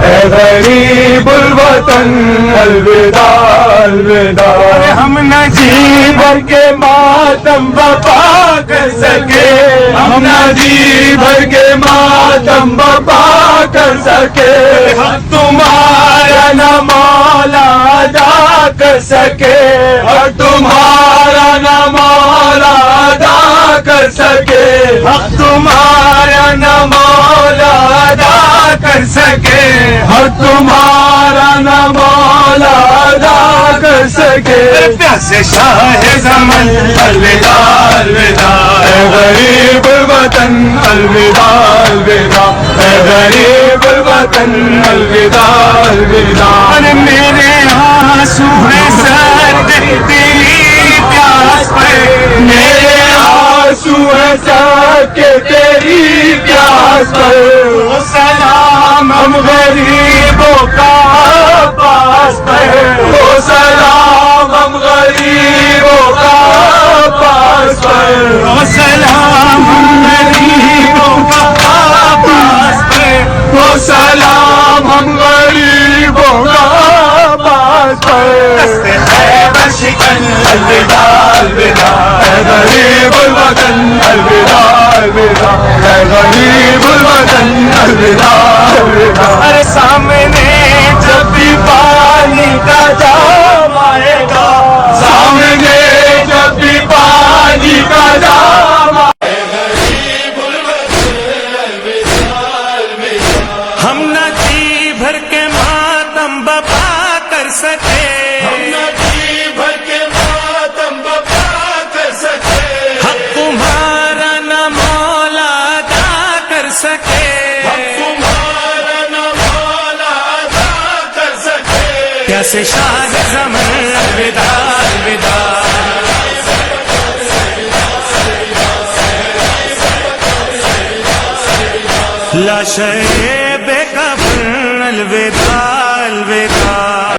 اے غریب الوطن الوداع الوداع. ہم نہ جی بھر کے ماتم بپا کر سکے, ہم نہ جی بھر کے ماتم بپا کر سکے, حق تمہارا نہ مولا ادا کر سکے, حق تمہارا نہ مولا ادا کر سکے, حق تمہارا نہ مولا ادا کر سکے, حق تمہارا نہ مولا ادا کر سکے. پیاسے شاہ زمن الوداع الوداع, اے غریب الوطن الوداع الوداع, اے غریب الوطن الوداع الوداع. ارے میرے آنسو ہیں سرد تیری پیاس پر, میرے آنسو ہیں سرد کے تیری پیاس پر. وہ سلام ہم غریبوں کا عباس پر, وہ سلام ہم غریبوں کا عباس پر, وہ سلام ہم غریبوں کا عباس پر, وہ سلام ہم غریبوں کا عباس پر. دست خیبر شکن الوداع الوداع, اے غریب الوطن الوداع الوداع, اے غریب الوطن الوداع الوداع. ارے سامنے جب بھی پانی کا جام آئے گا, سامنے جب بھی پانی کا جام آئے گا, غریب الوطن الوداع الوداع. ہم نہ جی بھر کے ماتم بپا کر سکے, ہم نہ جی بھر کے ماتم بپا کر سکے, حق تمہارا نہ مولا ادا کر سکے, حق تمہارا نہ مولا ادا کر سکے. پیاسے شاہ زمن الوداع الوداع, لاشے بے قبر الوداع الوداع.